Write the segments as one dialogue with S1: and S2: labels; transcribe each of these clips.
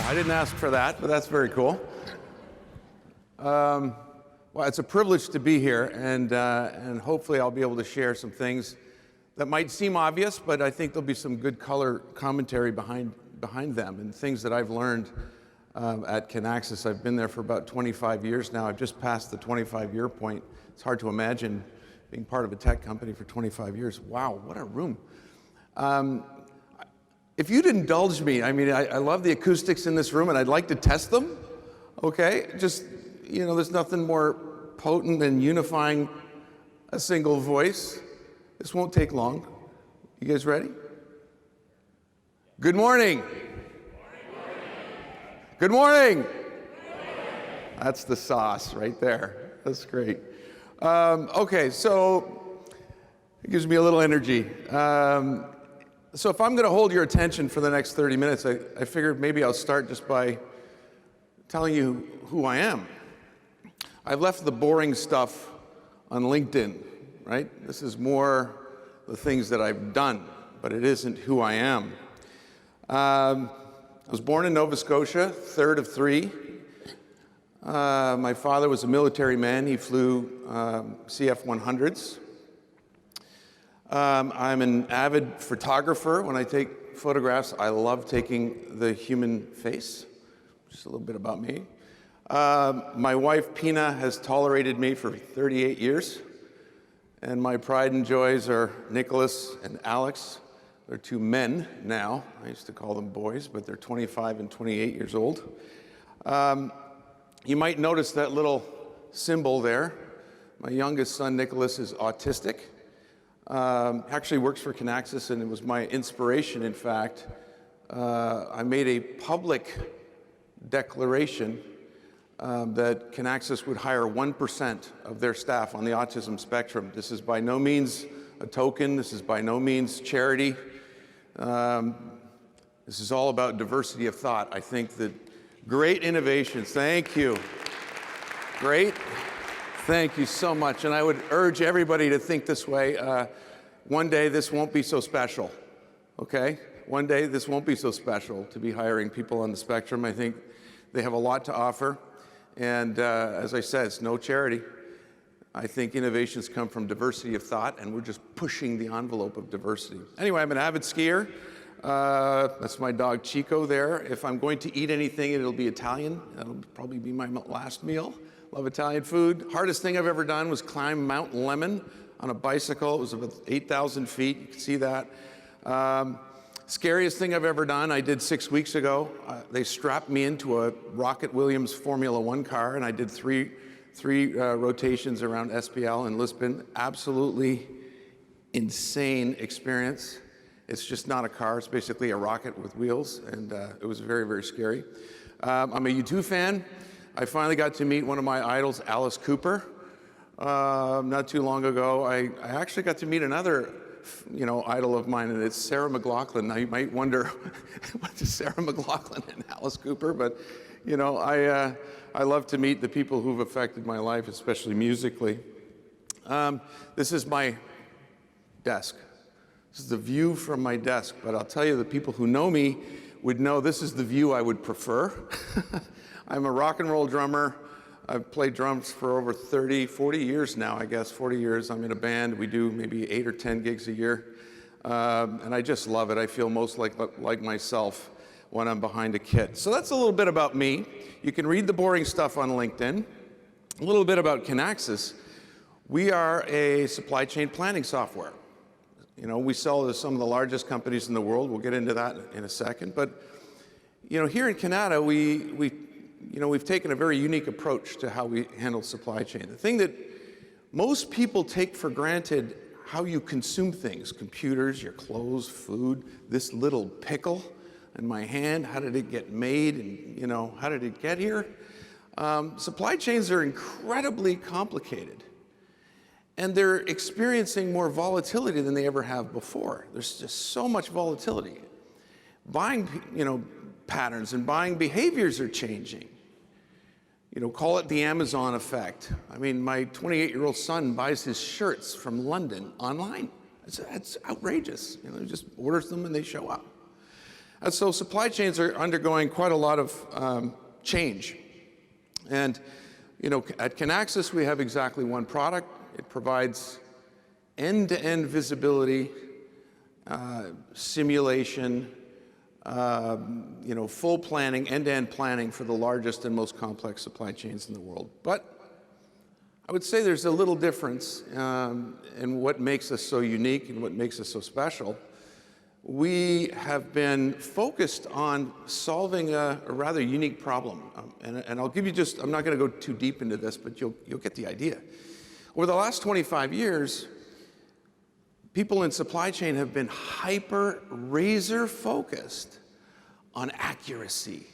S1: I didn't ask for that, but that's very cool. Well, it's a privilege to be here, and hopefully I'll be able to share some things that might seem obvious, but I think there'll be some good color commentary behind them, and things that I've learned at Kinaxis. I've been there for about 25 years now. I've just passed the 25-year point. It's hard to imagine being part of a tech company for 25 years. Wow, what a room. If you'd indulge me, I mean, I love the acoustics in this room, and I'd like to test them, okay? Just, you know, there's nothing more potent than unifying a single voice. This won't take long. You guys ready? Good morning. Good morning. That's the sauce right there. That's great. Okay, so it gives me a little energy. So if I'm going to hold your attention for the next 30 minutes, I figured maybe I'll start just by telling you who I am. I've left the boring stuff on LinkedIn, right? This is more the things that I've done, but it isn't who I am. I was born in Nova Scotia, third of three. My father was a military man. He flew CF-100s. I'm an avid photographer. When I take photographs, I love taking the human face. Just a little bit about me. My wife, Pina, has tolerated me for 38 years. And my pride and joys are Nicholas and Alex. They're two men now. I used to call them boys, but they're 25 and 28 years old. You might notice that little symbol there. My youngest son, Nicholas, is autistic. Actually works for Kinaxis, and it was my inspiration, in fact. I made a public declaration that Kinaxis would hire 1% of their staff on the autism spectrum. This is by no means a token. This is by no means charity. This is all about diversity of thought. I think that great innovations, thank you. Great. Thank you so much, and I would urge everybody to think this way. One day this won't be so special, okay? One day this won't be so special to be hiring people on the spectrum. I think they have a lot to offer, and as I said, it's no charity. I think innovations come from diversity of thought, and we're just pushing the envelope of diversity. Anyway, I'm an avid skier. That's my dog Chico there. If I'm going to eat anything, it'll be Italian. That'll probably be my last meal. Love Italian food. Hardest thing I've ever done was climb Mount Lemmon on a bicycle. It was about 8,000 feet. You can see that. Scariest thing I've ever done, I did 6 weeks ago. They strapped me into a Rocket Williams Formula One car, and I did three rotations around SPL in Lisbon. Absolutely insane experience. It's just not a car. It's basically a rocket with wheels, and it was very, very scary. I'm a U2 fan. I finally got to meet one of my idols, Alice Cooper, not too long ago. I actually got to meet another, idol of mine, and it's Sarah McLachlan. Now you might wonder, what is Sarah McLachlan and Alice Cooper? But, I love to meet the people who've affected my life, especially musically. This is my desk. This is the view from my desk, but I'll tell you, the people who know me would know this is the view I would prefer. I'm a rock and roll drummer. I've played drums for over 40 years now, I guess, 40 years. I'm in a band. We do maybe 8 or 10 gigs a year. And I just love it. I feel most like myself when I'm behind a kit. So that's a little bit about me. You can read the boring stuff on LinkedIn. A little bit about Kinaxis. We are a supply chain planning software. We sell to some of the largest companies in the world. We'll get into that in a second. But, here in Canada, we've taken a very unique approach to how we handle supply chain. The thing that most people take for granted, how you consume things, computers, your clothes, food, this little pickle in my hand, how did it get made, and how did it get here? Supply chains are incredibly complicated, and they're experiencing more volatility than they ever have before. There's just so much volatility. Buying, patterns and buying behaviors are changing. Call it the Amazon effect. I mean, my 28-year-old son buys his shirts from London online. It's outrageous. He just orders them and they show up. And so supply chains are undergoing quite a lot of change. And at Kinaxis, we have exactly one product. It provides end-to-end visibility, simulation, full planning, end-to-end planning for the largest and most complex supply chains in the world. But I would say there's a little difference in what makes us so unique and what makes us so special. We have been focused on solving a rather unique problem. And I'll give you I'm not going to go too deep into this, but you'll get the idea. Over the last 25 years, people in supply chain have been razor focused on accuracy.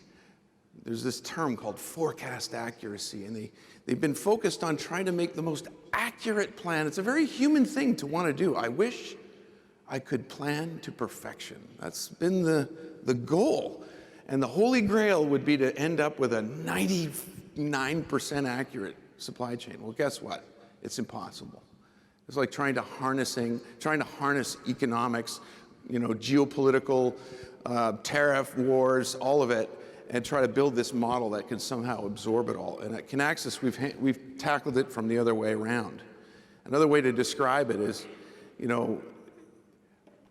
S1: There's this term called forecast accuracy, and they've been focused on trying to make the most accurate plan. It's a very human thing to want to do. I wish I could plan to perfection. That's been the goal. And the holy grail would be to end up with a 99% accurate supply chain. Well, guess what? It's impossible. It's like trying to harness economics, geopolitical, tariff wars, all of it, and try to build this model that can somehow absorb it all. And at Kinaxis, we've tackled it from the other way around. Another way to describe it is,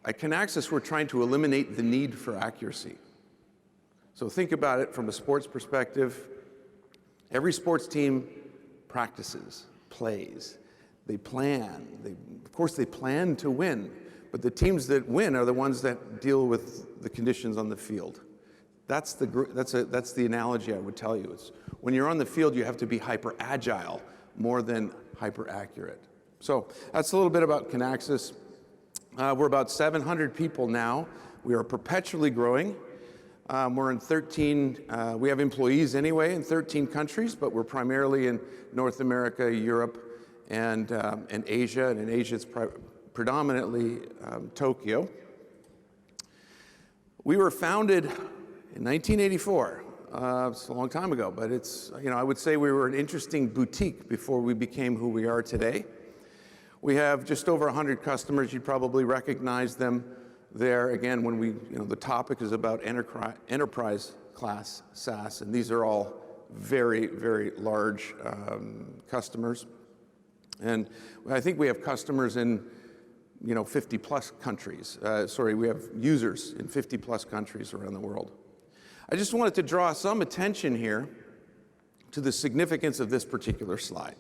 S1: at Kinaxis, we're trying to eliminate the need for accuracy. So think about it from a sports perspective. Every sports team practices, plays, they plan. Of course, they plan to win, but the teams that win are the ones that deal with the conditions on the field. That's the analogy I would tell you. It's when you're on the field, you have to be hyper agile more than hyper accurate. So that's a little bit about Kinaxis. We're about 700 people now. We are perpetually growing. We're in 13, we have employees anyway in 13 countries, but we're primarily in North America, Europe, and Asia. And in Asia, it's predominantly Tokyo. We were founded in 1984. It's a long time ago, but I would say we were an interesting boutique before we became who we are today. We have just over 100 customers. You'd probably recognize them there. Again, when the topic is about Enterprise Class SaaS, and these are all very, very large customers. And I think we have customers in 50 plus countries. We have users in 50 plus countries around the world. I just wanted to draw some attention here to the significance of this particular slide.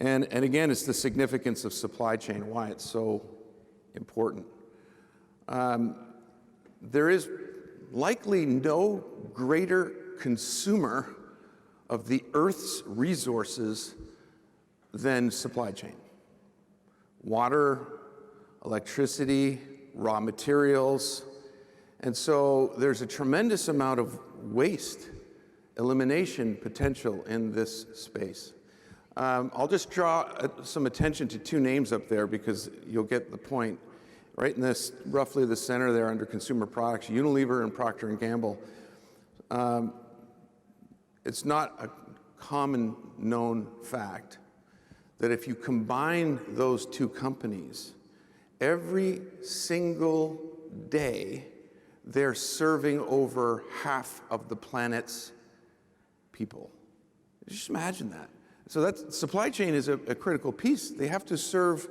S1: And again, it's the significance of supply chain, why it's so important. There is likely no greater consumer of the Earth's resources than supply chain. Water, electricity, raw materials. And so there's a tremendous amount of waste elimination potential in this space. I'll just draw some attention to two names up there because you'll get the point. Right in this, roughly the center there under consumer products, Unilever and Procter & Gamble. It's not a common known fact that if you combine those two companies, every single day, they're serving over half of the planet's people. Just imagine that. So that supply chain is a critical piece. They have to serve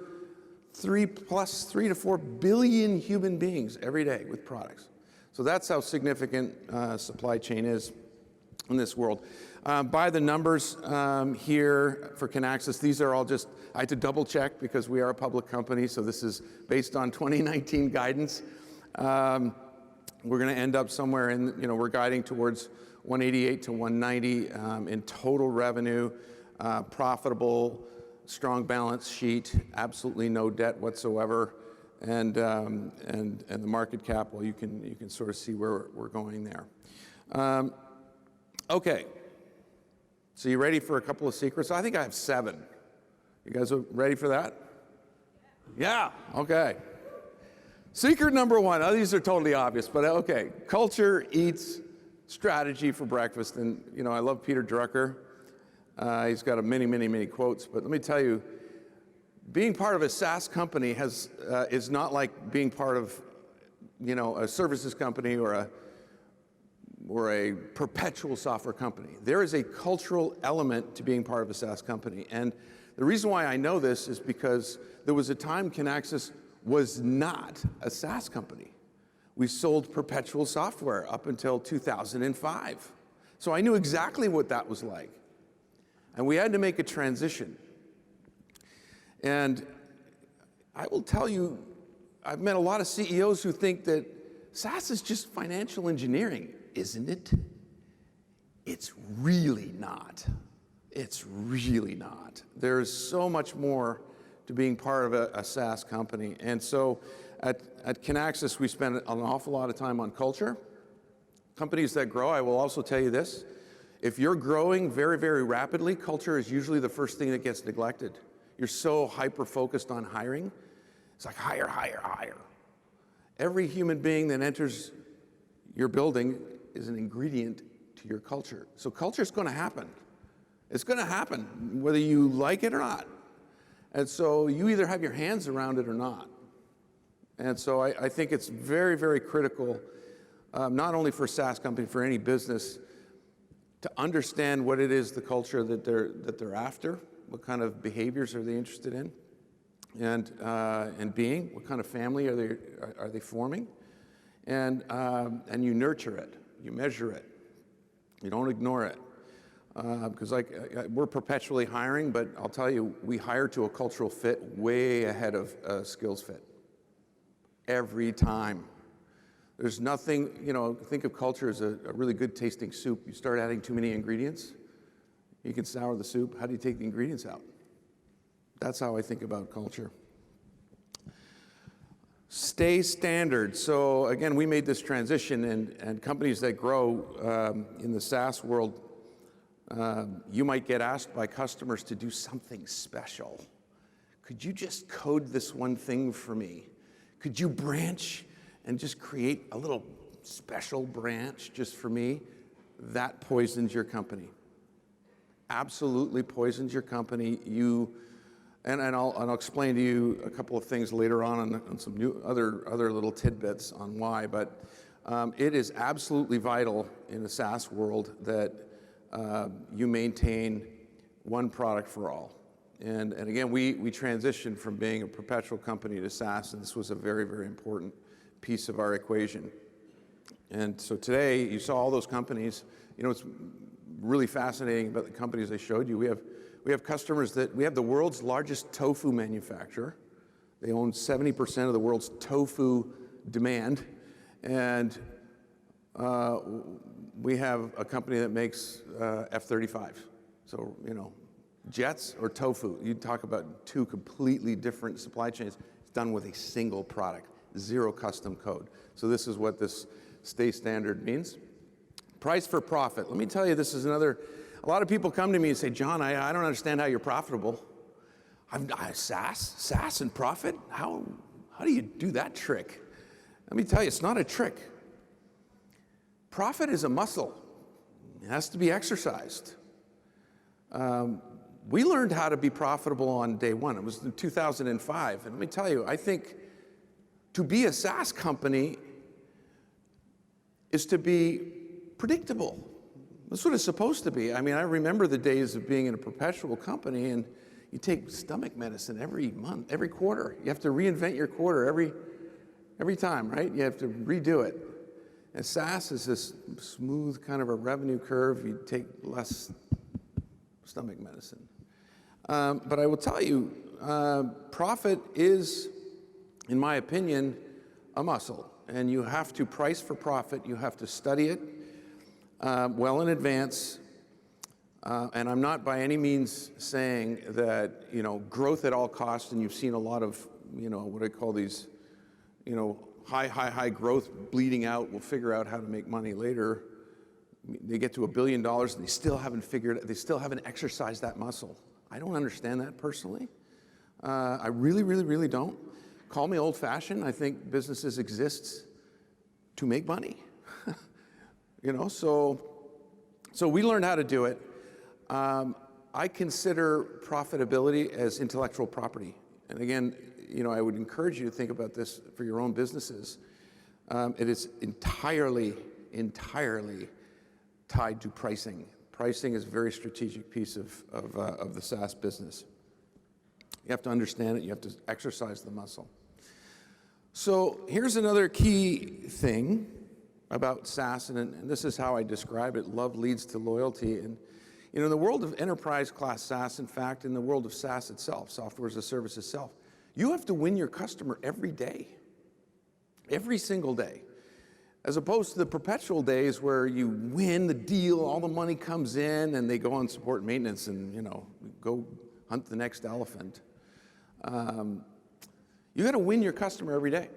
S1: 3 to 4 billion human beings every day with products. So that's how significant supply chain is in this world. By the numbers here for Kinaxis, these are all just, I had to double check because we are a public company, so this is based on 2019 guidance. We're going to end up somewhere in, we're guiding towards 188 to 190 in total revenue, profitable, strong balance sheet, absolutely no debt whatsoever, and the market cap. Well, you can sort of see where we're going there. Okay, so you ready for a couple of secrets? I think I have 7. You guys are ready for that? Yeah. Okay. Secret number 1. Oh, these are totally obvious, but okay. Culture eats strategy for breakfast, and I love Peter Drucker. He's got many quotes, but let me tell you, being part of a SaaS company is not like being part of a services company or a perpetual software company. There is a cultural element to being part of a SaaS company. And the reason why I know this is because there was a time Kinaxis was not a SaaS company. We sold perpetual software up until 2005. So I knew exactly what that was like. And we had to make a transition. And I will tell you, I've met a lot of CEOs who think that SaaS is just financial engineering. Isn't it? It's really not. It's really not. There's so much more to being part of a SaaS company. And so at Kinaxis, we spend an awful lot of time on culture. Companies that grow, I will also tell you this, if you're growing very, very rapidly, culture is usually the first thing that gets neglected. You're so hyper-focused on hiring. It's like hire, hire, hire. Every human being that enters your building is an ingredient to your culture. So culture is going to happen. It's going to happen, whether you like it or not. And so you either have your hands around it or not. And so I think it's very, very critical, not only for a SaaS company, for any business, to understand what it is, the culture that they're after, what kind of behaviors are they interested in, and being, what kind of family are they forming, and you nurture it, you measure it, you don't ignore it. Because we're perpetually hiring, but I'll tell you, we hire to a cultural fit way ahead of skills fit. Every time. There's nothing, think of culture as a really good tasting soup. You start adding too many ingredients, you can sour the soup. How do you take the ingredients out? That's how I think about culture. Stay standard. So again, we made this transition, and companies that grow in the SaaS world, you might get asked by customers to do something special. Could you just code this one thing for me? Could you branch and just create a little special branch just for me? That poisons your company. Absolutely poisons your company. And I'll explain to you a couple of things later on some new other little tidbits on why. But it is absolutely vital in the SaaS world that you maintain one product for all. And again, we transitioned from being a perpetual company to SaaS, and this was a very, very important piece of our equation. And so today, you saw all those companies. It's really fascinating about the companies I showed you. We have customers we have the world's largest tofu manufacturer. They own 70% of the world's tofu demand. And we have a company that makes F-35. So, jets or tofu. You talk about two completely different supply chains. It's done with a single product, zero custom code. So this is what this stay standard means. Price for profit. Let me tell you, this is a lot of people come to me and say, John, I don't understand how you're profitable. SaaS and profit? How do you do that trick? Let me tell you, it's not a trick. Profit is a muscle. It has to be exercised. We learned how to be profitable on day one. It was in 2005. And let me tell you, I think to be a SaaS company is to be predictable. That's what it's supposed to be. I mean, I remember the days of being in a perpetual company, and you take stomach medicine every month, every quarter. You have to reinvent your quarter every time, right? You have to redo it. And SaaS is this smooth kind of a revenue curve. You take less stomach medicine. But I will tell you, profit is, in my opinion, a muscle. And you have to price for profit. You have to study it well in advance. And I'm not by any means saying that, growth at all costs, and you've seen a lot of, what I call these, high growth bleeding out. We'll figure out how to make money later. They get to $1 billion and they still haven't exercised that muscle. I don't understand that personally. I really, really, really don't. Call me old-fashioned. I think businesses exist to make money. So we learned how to do it. I consider profitability as intellectual property. And again, I would encourage you to think about this for your own businesses. It is entirely tied to pricing. Pricing is a very strategic piece of the SaaS business. You have to understand it. You have to exercise the muscle. So here's another key thing about SaaS, and this is how I describe it. Love leads to loyalty. And in the world of Enterprise Class SaaS, in fact, in the world of SaaS itself, software as a service itself, you have to win your customer every day, every single day. As opposed to the perpetual days where you win the deal, all the money comes in, and they go on support and maintenance and, go hunt the next elephant. You got to win your customer every day.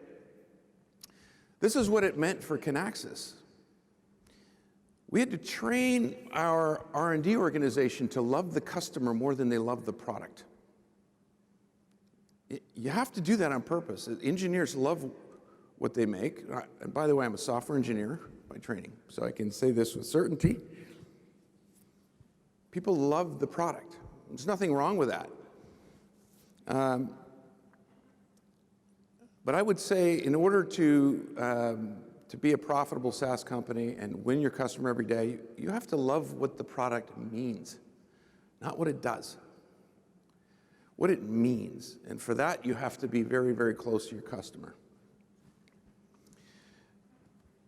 S1: This is what it meant for Kinaxis. We had to train our R&D organization to love the customer more than they love the product. You have to do that on purpose. Engineers love what they make. And by the way, I'm a software engineer by training, so I can say this with certainty. People love the product. There's nothing wrong with that. But I would say in order to be a profitable SaaS company and win your customer every day, you have to love what the product means, not what it does. What it means. And for that, you have to be very, very close to your customer.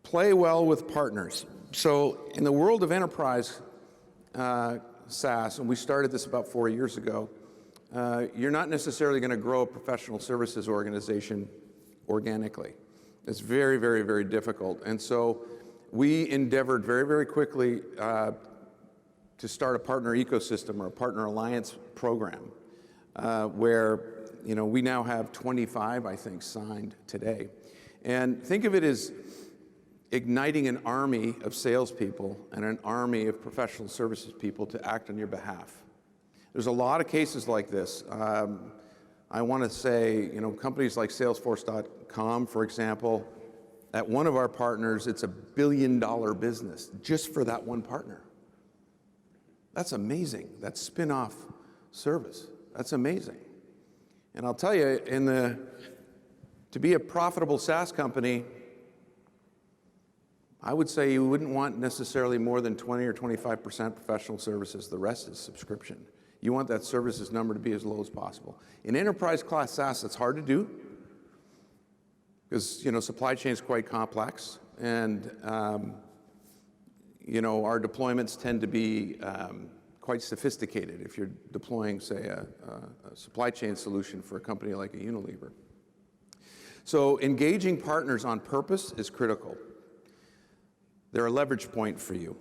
S1: Play well with partners. So in the world of enterprise SaaS, and we started this about 4 years ago, you're not necessarily going to grow a professional services organization organically. It's very, very, very difficult. And so we endeavored very, very quickly to start a partner ecosystem or a partner alliance program where we now have 25, I think, signed today. And think of it as igniting an army of salespeople and an army of professional services people to act on your behalf. There's a lot of cases like this. I want to say, companies like Salesforce.com, for example, at one of our partners, it's $1 billion business just for that one partner. That's amazing. That spin-off service. That's amazing. And I'll tell you, to be a profitable SaaS company, I would say you wouldn't want necessarily more than 20 or 25% professional services. The rest is subscription. You want that services number to be as low as possible. In enterprise class SaaS, it's hard to do because supply chain is quite complex, and our deployments tend to be quite sophisticated if you're deploying, say, a supply chain solution for a company like a Unilever. So engaging partners on purpose is critical. They're a leverage point for you.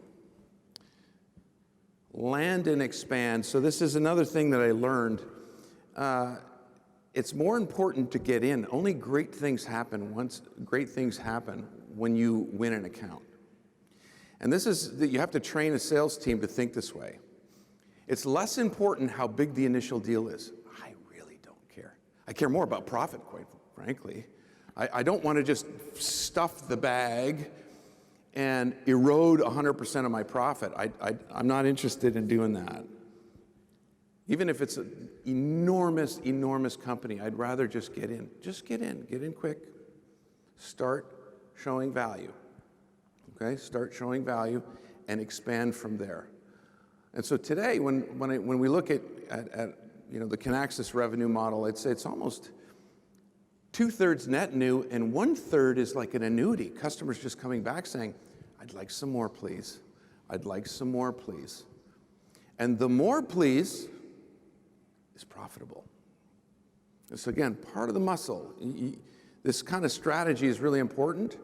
S1: Land and expand. So this is another thing that I learned. It's more important to get in. Only great things happen when you win an account. And this is that you have to train a sales team to think this way. It's less important how big the initial deal is. I really don't care. I care more about profit, quite frankly. I don't want to just stuff the bag and erode 100% of my profit. I'm not interested in doing that. Even if it's an enormous, enormous company, I'd rather just get in. Just get in quick. Start showing value, okay? Start showing value and expand from there. And so today, when we look at the Kinaxis revenue model, I'd say it's almost 2/3 net new, and 1/3 is like an annuity. Customers just coming back saying, I'd like some more, please. I'd like some more, please. And the more, please, is profitable. So again, part of the muscle. This kind of strategy is really important.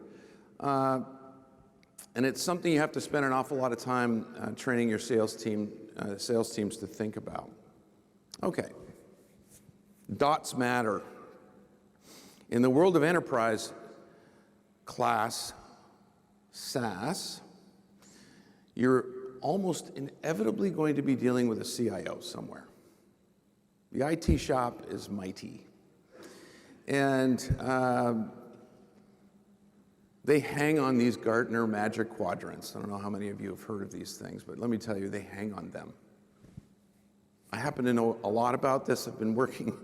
S1: And it's something you have to spend an awful lot of time training your sales teams to think about. Okay. Dots matter. In the world of enterprise class SaaS, you're almost inevitably going to be dealing with a CIO somewhere. The IT shop is mighty. And they hang on these Gartner magic quadrants. I don't know how many of you have heard of these things, but let me tell you, they hang on them. I happen to know a lot about this. I've been working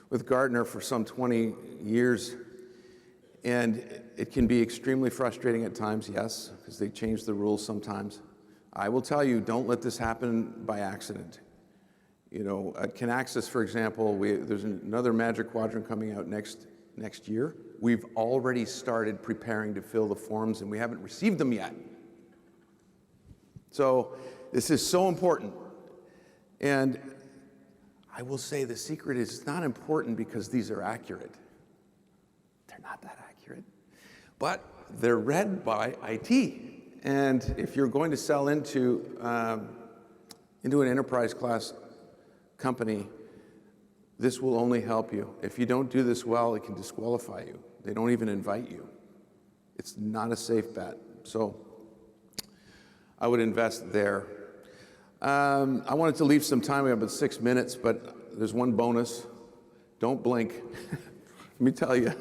S1: with Gartner for some 20 years. And it can be extremely frustrating at times, yes, because they change the rules sometimes. I will tell you, don't let this happen by accident. You know, at Kinaxis, for example, there's another Magic Quadrant coming out next year. We've already started preparing to fill the forms, and we haven't received them yet. So this is so important. And I will say the secret is not important because these are accurate. They're not that accurate. But they're read by IT. And if you're going to sell into an enterprise class company, this will only help you. If you don't do this well, it can disqualify you. They don't even invite you. It's not a safe bet. So I would invest there. I wanted to leave some time. We have about 6 minutes, but there's one bonus. Don't blink. Let me tell you.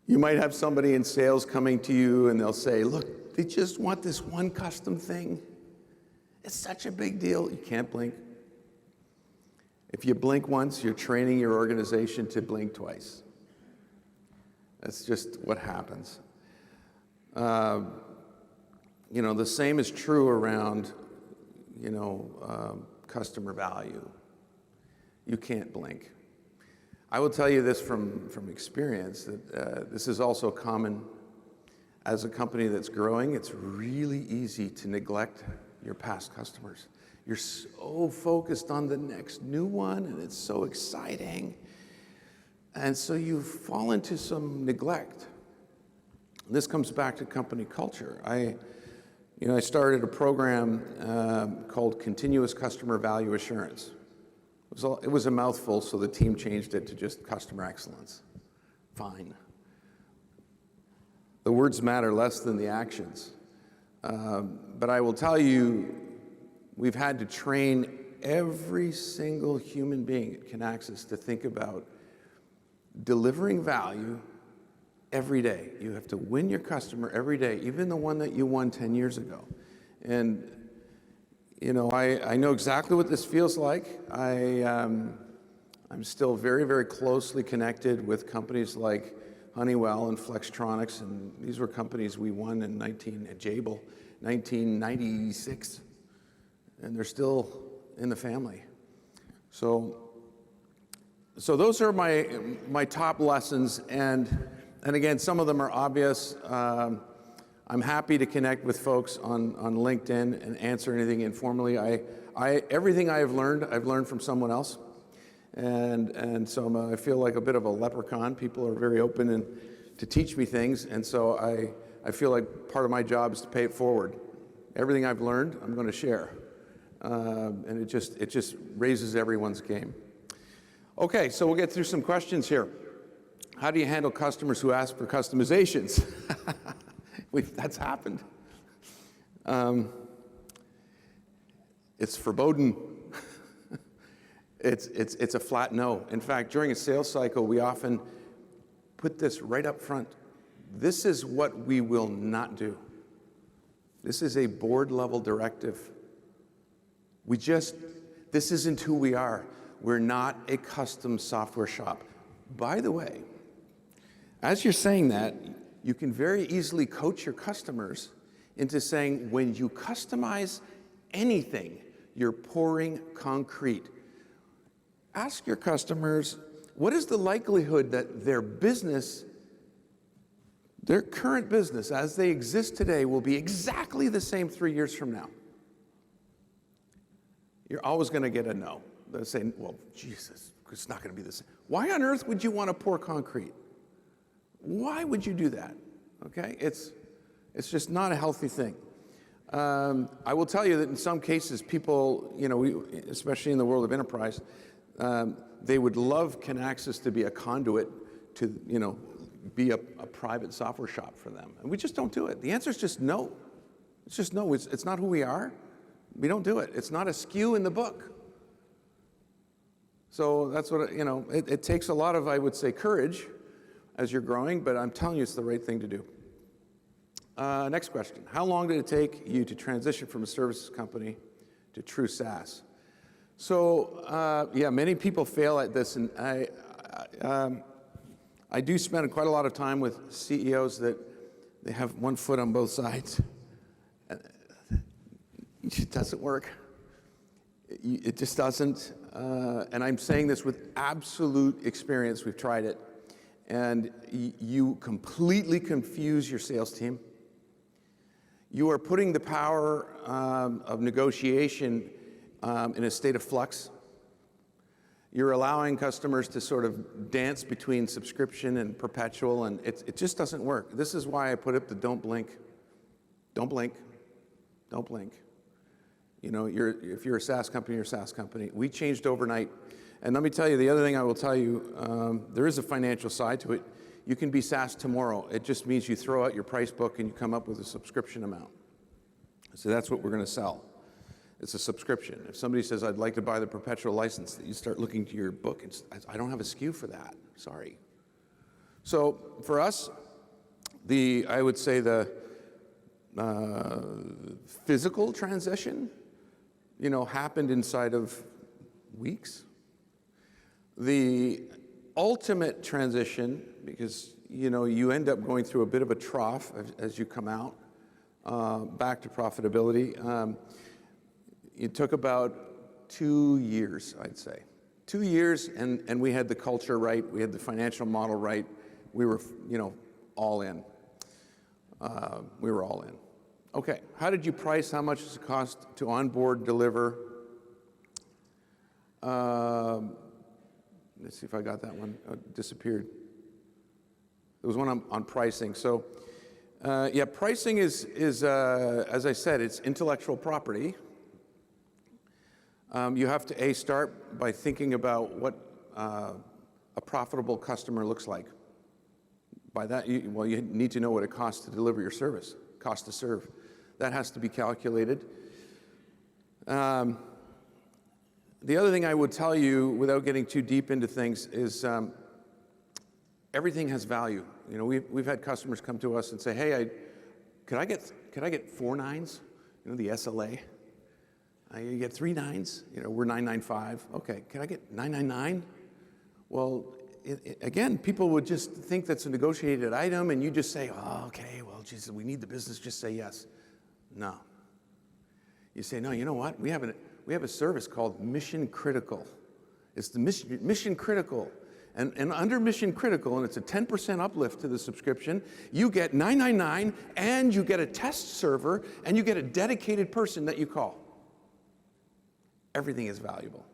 S1: You might have somebody in sales coming to you and they'll say, look, they just want this one custom thing. It's such a big deal. You can't blink. If you blink once, you're training your organization to blink twice. That's just what happens. You know, the same is true around, you know, customer value. You can't blink. I will tell you this from experience, that this is also common as a company that's growing. It's really easy to neglect your past customers. You're so focused on the next new one, and it's so exciting. And so you fall into some neglect. This comes back to company culture. I started a program called Continuous Customer Value Assurance. It was a mouthful, so the team changed it to just customer excellence. Fine. The words matter less than the actions. But I will tell you, we've had to train every single human being at Kinaxis to think about delivering value every day. You have to win your customer every day, even the one that you won 10 years ago. And you know, I know exactly what this feels like. I'm still very, very closely connected with companies like Honeywell and Flextronics, and these were companies we won at Jabil, 1996, and they're still in the family. So those are my top lessons, and again, some of them are obvious. I'm happy to connect with folks on LinkedIn and answer anything informally. Everything I've learned from someone else, and so I feel like a bit of a leprechaun. People are very open to teach me things, and so I feel like part of my job is to pay it forward. Everything I've learned, I'm going to share, and it just raises everyone's game. Okay, so we'll get through some questions here. How do you handle customers who ask for customizations? That's happened. It's verboten. It's a flat no. In fact, during a sales cycle, we often put this right up front. This is what we will not do. This is a board-level directive. This isn't who we are. We're not a custom software shop. By the way, as you're saying that, you can very easily coach your customers into saying, when you customize anything, you're pouring concrete. Ask your customers, what is the likelihood that their business, their current business as they exist today, will be exactly the same 3 years from now? You're always going to get a no. They'll say, well, Jesus, it's not going to be the same. Why on earth would you want to pour concrete? Why would you do that? Okay, it's just not a healthy thing. I will tell you that in some cases, people, you know, especially in the world of enterprise, they would love Kinaxis to be a conduit to, you know, be a private software shop for them, and we just don't do it. The answer is just no. It's just no. It's not who we are. We don't do it. It's not a SKU in the book. So that's what, you know, it takes a lot of, I would say, courage as you're growing, but I'm telling you it's the right thing to do. Next question. How long did it take you to transition from a services company to true SaaS? So, yeah, many people fail at this, and I do spend quite a lot of time with CEOs that they have one foot on both sides. It doesn't work. It just doesn't. And I'm saying this with absolute experience. We've tried it. And you completely confuse your sales team. You are putting the power of negotiation in a state of flux. You're allowing customers to sort of dance between subscription and perpetual, and it just doesn't work. This is why I put up the don't blink. Don't blink. Don't blink. You know, if you're a SaaS company, you're a SaaS company. We changed overnight. And let me tell you, the other thing I will tell you, there is a financial side to it. You can be SaaS tomorrow. It just means you throw out your price book and you come up with a subscription amount. So that's what we're going to sell. It's a subscription. If somebody says, I'd like to buy the perpetual license, you start looking to your book. I don't have a SKU for that. Sorry. So for us, I would say the physical transition, happened inside of weeks. The ultimate transition, because you end up going through a bit of a trough as you come out back to profitability. It took about 2 years, I'd say. 2 years, and we had the culture right, we had the financial model right. We were, all in. We were all in. Okay, how did you price? How much does it cost to onboard, deliver? Let's see if I got that one. It disappeared. There was one on pricing. So, yeah, pricing is as I said, it's intellectual property. You have to start by thinking about what a profitable customer looks like. By that, you need to know what it costs to deliver your service, cost to serve. That has to be calculated. The other thing I would tell you, without getting too deep into things, is everything has value. We've had customers come to us and say, "Hey, could I get 4 nines? The SLA. You get 3 nines. We're 995. Okay, can I get 999?" Well, again, people would just think that's a negotiated item, and you just say, "Oh, okay. Well, geez, we need the business. Just say yes." No. You say, "No. You know what? We have a service called Mission Critical. It's the Mission Critical, and under Mission Critical, and it's a 10% uplift to the subscription. You get 999, and you get a test server, and you get a dedicated person that you call." Everything is valuable,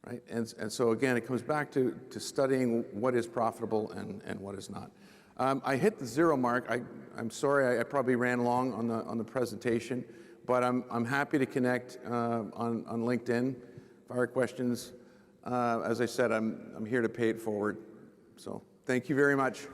S1: right? And so again, it comes back to studying what is profitable and what is not. I hit the 0 mark. I'm sorry, I probably ran long on the presentation, but I'm happy to connect on LinkedIn. Fire questions. As I said, I'm here to pay it forward. So thank you very much.